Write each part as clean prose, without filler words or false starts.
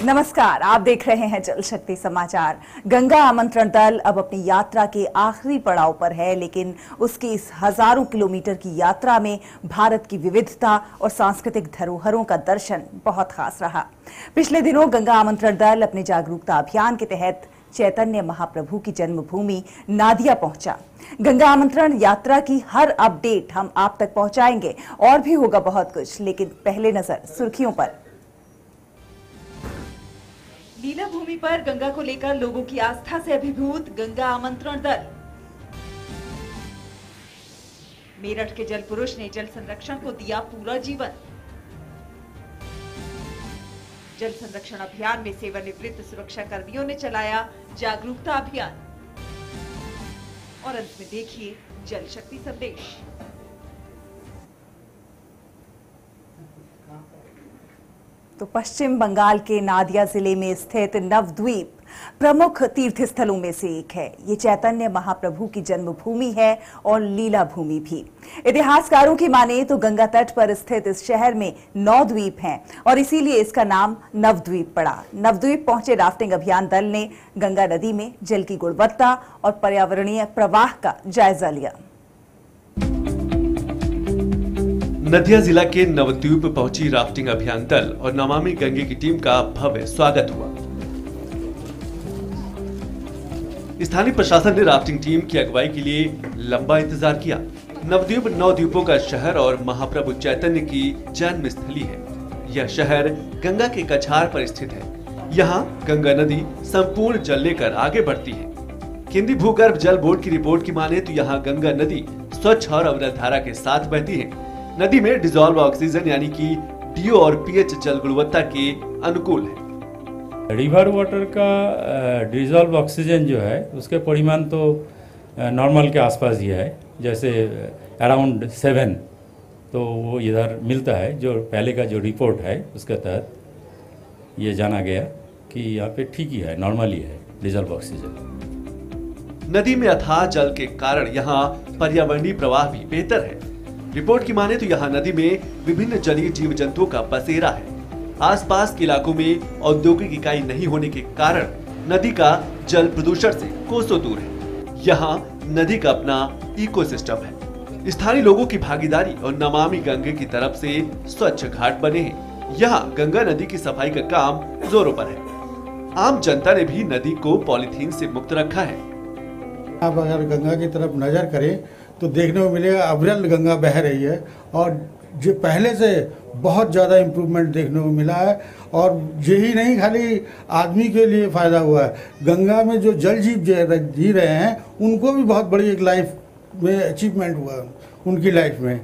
नमस्कार, आप देख रहे हैं जल शक्ति समाचार। गंगा आमंत्रण दल अब अपनी यात्रा के आखिरी पड़ाव पर है, लेकिन उसकी इस हजारों किलोमीटर की यात्रा में भारत की विविधता और सांस्कृतिक धरोहरों का दर्शन बहुत खास रहा। पिछले दिनों गंगा आमंत्रण दल अपने जागरूकता अभियान के तहत चैतन्य महाप्रभु की जन्मभूमि नादिया पहुंचा। गंगा आमंत्रण यात्रा की हर अपडेट हम आप तक पहुंचाएंगे और भी होगा बहुत कुछ, लेकिन पहले नजर सुर्खियों पर। लीला भूमि पर गंगा को लेकर लोगों की आस्था से अभिभूत गंगा आमंत्रण दल। मेरठ के जल पुरुष ने जल संरक्षण को दिया पूरा जीवन। जल संरक्षण अभियान में सेवानिवृत्त सुरक्षा कर्मियों ने चलाया जागरूकता अभियान। और अंत में देखिए जल शक्ति संदेश। तो पश्चिम बंगाल के नादिया जिले में स्थित नवद्वीप प्रमुख तीर्थ स्थलों में से एक है। ये चैतन्य महाप्रभु की जन्मभूमि है और लीला भूमि भी। इतिहासकारों की माने तो गंगा तट पर स्थित इस शहर में 9 द्वीप हैं और इसीलिए इसका नाम नवद्वीप पड़ा। नवद्वीप पहुंचे राफ्टिंग अभियान दल ने गंगा नदी में जल की गुणवत्ता और पर्यावरणीय प्रवाह का जायजा लिया। नदिया जिला के नवद्वीप पहुंची राफ्टिंग अभियान दल और नमामि गंगे की टीम का भव्य स्वागत हुआ। स्थानीय प्रशासन ने राफ्टिंग टीम की अगुवाई के लिए लंबा इंतजार किया। नवद्वीप 9 द्वीपों का शहर और महाप्रभु चैतन्य की जन्म स्थली है। यह शहर गंगा के कछार पर स्थित है। यहाँ गंगा नदी संपूर्ण जल लेकर आगे बढ़ती है। केंद्रीय भूगर्भ जल बोर्ड की रिपोर्ट की माने तो यहाँ गंगा नदी स्वच्छ और अविरल धारा के साथ बहती है। नदी में डिजॉल्व ऑक्सीजन यानी कि डीओ और पीएच जल गुणवत्ता के अनुकूल है। रिवर वाटर का डिजॉल्व ऑक्सीजन जो है उसके परिमाण तो नॉर्मल के आसपास ही है, जैसे अराउंड 7 तो वो इधर मिलता है। जो पहले का जो रिपोर्ट है उसके तहत ये जाना गया कि यहाँ पे ठीक ही है, नॉर्मल ही है डिजॉल्व ऑक्सीजन। नदी में अथाह जल के कारण यहाँ पर्यावरणीय प्रवाह भी बेहतर है। रिपोर्ट की माने तो यहाँ नदी में विभिन्न जलीय जीव जंतुओं का बसेरा है। आसपास के इलाकों में औद्योगिक इकाई नहीं होने के कारण नदी का जल प्रदूषण से कोसों दूर है। यहाँ नदी का अपना इकोसिस्टम है। स्थानीय लोगों की भागीदारी और नमामि गंगे की तरफ से स्वच्छ घाट बने हैं। यहाँ गंगा नदी की सफाई का काम जोरों पर है। आम जनता ने भी नदी को पॉलीथीन से मुक्त रखा है। आप अगर गंगा की तरफ नजर करें तो देखने को मिलेगा अविरल गंगा बह रही है और जो पहले से बहुत ज़्यादा इम्प्रूवमेंट देखने को मिला है। और यही नहीं खाली आदमी के लिए फ़ायदा हुआ है, गंगा में जो जल जीव जी रहे हैं उनको भी बहुत बड़ी एक लाइफ में अचीवमेंट हुआ है उनकी लाइफ में।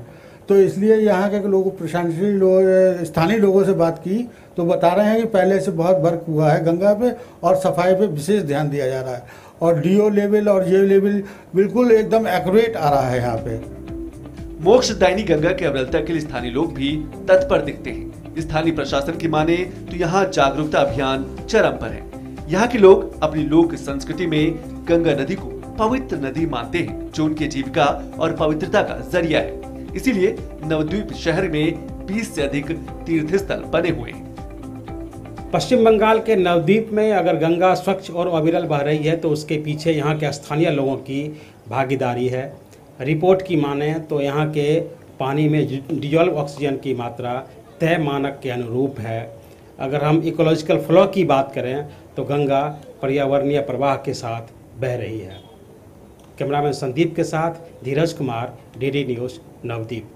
तो इसलिए यहाँ के लोगों प्रशासनिक लोग स्थानीय लोगों से बात की तो बता रहे हैं कि पहले से बहुत वर्क हुआ है गंगा पे और सफाई पे विशेष ध्यान दिया जा रहा है और डीओ लेवल और ये लेवल बिल्कुल एकदम एक्यूरेट आ रहा है यहाँ पे। मोक्षदायिनी गंगा की अविरलता के लिए स्थानीय लोग भी तत्पर दिखते हैं। स्थानीय प्रशासन की माने तो यहाँ जागरूकता अभियान चरम पर है। यहाँ के लोग अपनी लोक संस्कृति में गंगा नदी को पवित्र नदी मानते हैं, जो उनकी जीविका और पवित्रता का जरिया है। इसीलिए नवद्वीप शहर में 20 से अधिक तीर्थ स्थल बने हुए हैं। पश्चिम बंगाल के नवद्वीप में अगर गंगा स्वच्छ और अविरल बह रही है तो उसके पीछे यहाँ के स्थानीय लोगों की भागीदारी है। रिपोर्ट की माने तो यहाँ के पानी में डिजॉल्व ऑक्सीजन की मात्रा तय मानक के अनुरूप है। अगर हम इकोलॉजिकल फ्लो की बात करें तो गंगा पर्यावरणीय प्रवाह के साथ बह रही है। कैमरामैन संदीप के साथ धीरज कुमार, डीडी न्यूज़, नवद्वीप।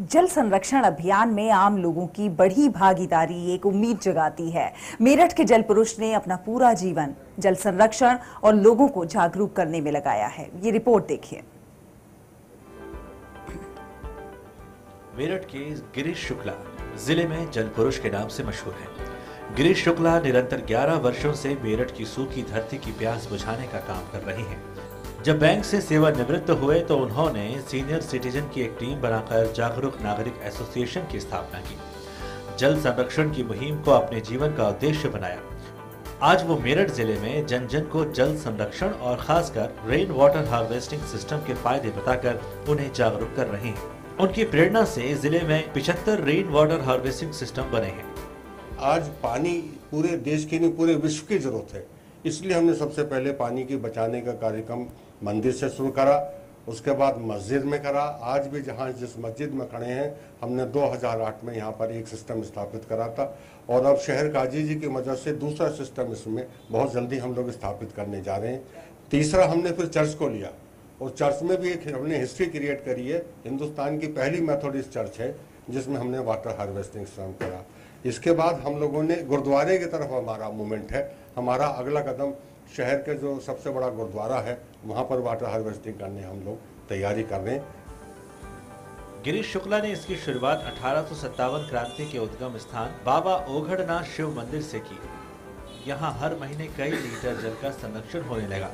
जल संरक्षण अभियान में आम लोगों की बढ़ी भागीदारी एक उम्मीद जगाती है। मेरठ के जल पुरुष ने अपना पूरा जीवन जल संरक्षण और लोगों को जागरूक करने में लगाया है। ये रिपोर्ट देखिए। मेरठ के गिरीश शुक्ला जिले में जल पुरुष के नाम से मशहूर हैं। गिरीश शुक्ला निरंतर 11 वर्षों से मेरठ की सूखी धरती की प्यास बुझाने का काम कर रहे हैं। जब बैंक से सेवानिवृत्त हुए तो उन्होंने सीनियर सिटीजन की एक टीम बनाकर जागरूक नागरिक एसोसिएशन की स्थापना की। जल संरक्षण की मुहिम को अपने जीवन का उद्देश्य बनाया। आज वो मेरठ जिले में जन जन को जल संरक्षण और खासकर रेन वाटर हार्वेस्टिंग सिस्टम के फायदे बताकर उन्हें जागरूक कर रहे हैं। उनकी प्रेरणा से जिले में 75 रेन वाटर हार्वेस्टिंग सिस्टम बने हैं। आज पानी पूरे देश की नहीं पूरे विश्व की जरूरत है, इसलिए हमने सबसे पहले पानी की बचाने का कार्यक्रम मंदिर से शुरू करा, उसके बाद मस्जिद में करा। आज भी जहाँ जिस मस्जिद में खड़े हैं हमने 2008 में यहाँ पर एक सिस्टम स्थापित करा था और अब शहर काजी जी की मदद से दूसरा सिस्टम इसमें बहुत जल्दी हम लोग स्थापित करने जा रहे हैं। तीसरा हमने फिर चर्च को लिया और चर्च में भी एक हमने हिस्ट्री क्रिएट करी है। हिंदुस्तान की पहली मेथोडिस्ट चर्च है जिसमें हमने वाटर हार्वेस्टिंग सिस्टम करा। इसके बाद हम लोगों ने गुरुद्वारे की तरफ हमारा मूवमेंट है। हमारा अगला कदम शहर के जो सबसे बड़ा गुरुद्वारा है वहाँ पर वाटर हार्वेस्टिंग करने हम लोग तैयारी कर रहे हैं। गिरीश शुक्ला ने इसकी शुरुआत 1857 क्रांति के उद्गम स्थान बाबा ओघड़नाथ शिव मंदिर से की। यहाँ हर महीने कई लीटर जल का संरक्षण होने लगा।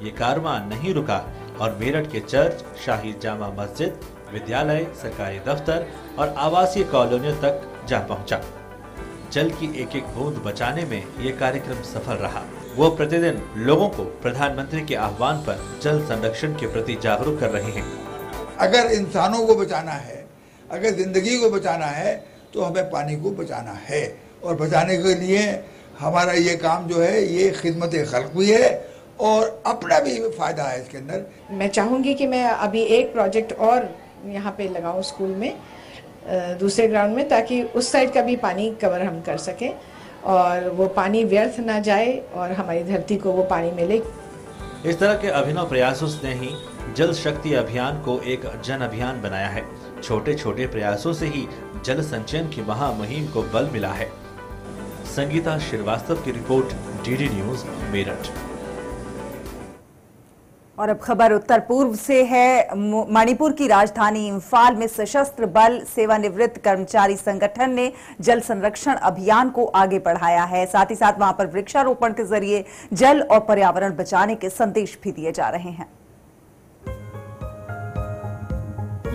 ये कारवां नहीं रुका और मेरठ के चर्च, शाही जामा मस्जिद, विद्यालय, सरकारी दफ्तर और आवासीय कॉलोनियों तक जा पहुंचा। जल की एक एक बूंद बचाने में ये कार्यक्रम सफल रहा। वो प्रतिदिन लोगों को प्रधानमंत्री के आह्वान पर जल संरक्षण के प्रति जागरूक कर रहे हैं। अगर इंसानों को बचाना है, अगर जिंदगी को बचाना है तो हमें पानी को बचाना है और बचाने के लिए हमारा ये काम जो है ये खिदमत खल्क भी है और अपना भी फायदा है इसके अंदर। मैं चाहूँगी कि मैं अभी एक प्रोजेक्ट और यहाँ पे लगाऊँ स्कूल में, दूसरे ग्राउंड में, ताकि उस साइड का भी पानी कवर हम कर सकें और वो पानी व्यर्थ ना जाए और हमारी धरती को वो पानी मिले। इस तरह के अभिनव प्रयासों ने ही जल शक्ति अभियान को एक जन अभियान बनाया है। छोटे छोटे प्रयासों से ही जल संचयन की महामुहिम को बल मिला है। संगीता श्रीवास्तव की रिपोर्ट, डीडी न्यूज, मेरठ। और अब खबर उत्तर पूर्व से है। मणिपुर की राजधानी इम्फाल में सशस्त्र बल सेवानिवृत्त कर्मचारी संगठन ने जल संरक्षण अभियान को आगे बढ़ाया है। साथ ही साथ वहां पर वृक्षारोपण के जरिए जल और पर्यावरण बचाने के संदेश भी दिए जा रहे हैं।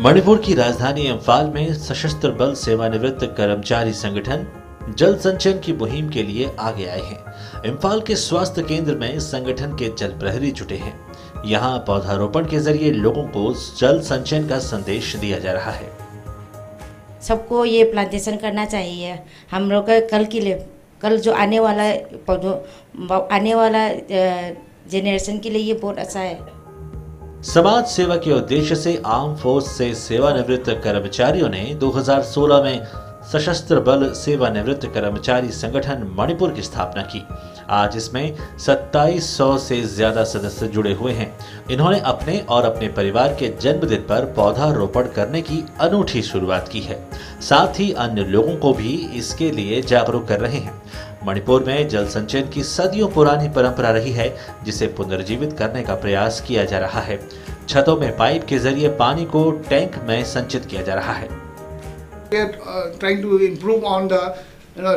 मणिपुर की राजधानी इम्फाल में सशस्त्र बल सेवानिवृत्त कर्मचारी संगठन जल संचयन की मुहिम के लिए आगे आए हैं। इम्फाल के स्वास्थ्य केंद्र में संगठन के जल प्रहरी जुटे हैं। यहाँ पौधारोपण के जरिए लोगों को जल संचयन का संदेश दिया जा रहा है। सबको ये प्लांटेशन करना चाहिए। हम लोग का कल जो आने वाला जेनरेशन के लिए ये बहुत अच्छा है। समाज सेवा के उद्देश्य से आर्म फोर्स से सेवानिवृत्त कर्मचारियों ने 2016 में सशस्त्र बल सेवानिवृत्त कर्मचारी संगठन मणिपुर की स्थापना की। आज इसमें 2700 से ज्यादा सदस्य जुड़े हुए हैं। इन्होंने अपने और अपने परिवार के जन्मदिन पर पौधारोपण करने की अनूठी शुरुआत की है। साथ ही अन्य लोगों को भी इसके लिए जागरूक कर रहे हैं। मणिपुर में जल संचयन की सदियों पुरानी परंपरा रही है, जिसे पुनर्जीवित करने का प्रयास किया जा रहा है। छतों में पाइप के जरिए पानी को टैंक में संचित किया जा रहा है। We are trying to improve on the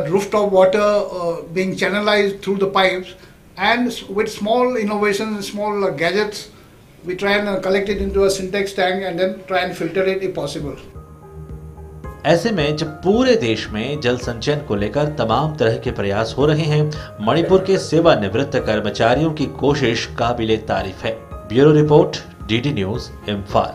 rooftop water being channelized through the pipes, and with small innovations, small gadgets, we try and collect it into a syntax tank and then try and filter it if possible. ऐसे में जब पूरे देश में जल संचयन को लेकर तमाम तरह के प्रयास हो रहे हैं, मणिपुर के सेवानिवृत्त कर्मचारियों की कोशिश काबिले तारीफ है। Bureau report, DD news, Imphal.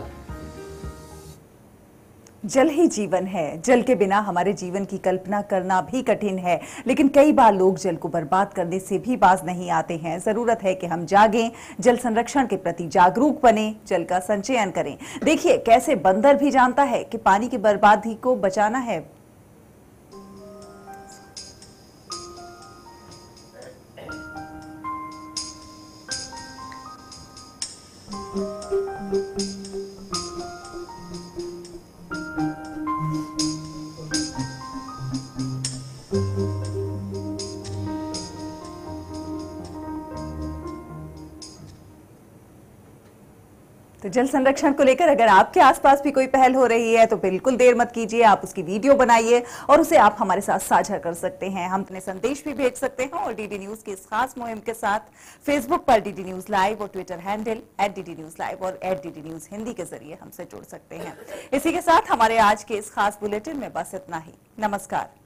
जल ही जीवन है। जल के बिना हमारे जीवन की कल्पना करना भी कठिन है, लेकिन कई बार लोग जल को बर्बाद करने से भी बाज नहीं आते हैं। जरूरत है कि हम जागें, जल संरक्षण के प्रति जागरूक बने, जल का संचयन करें। देखिए कैसे बंदर भी जानता है कि पानी की बर्बादी को बचाना है। तो जल संरक्षण को लेकर अगर आपके आसपास भी कोई पहल हो रही है तो बिल्कुल देर मत कीजिए, आप उसकी वीडियो बनाइए और उसे आप हमारे साथ साझा कर सकते हैं। हम अपने संदेश भी भेज सकते हैं और डीडी न्यूज की इस खास मुहिम के साथ फेसबुक पर डीडी न्यूज लाइव और Twitter handle @DD News Live और @DD News हिंदी के जरिए हमसे जुड़ सकते हैं। इसी के साथ हमारे आज के इस खास बुलेटिन में बस इतना ही। नमस्कार।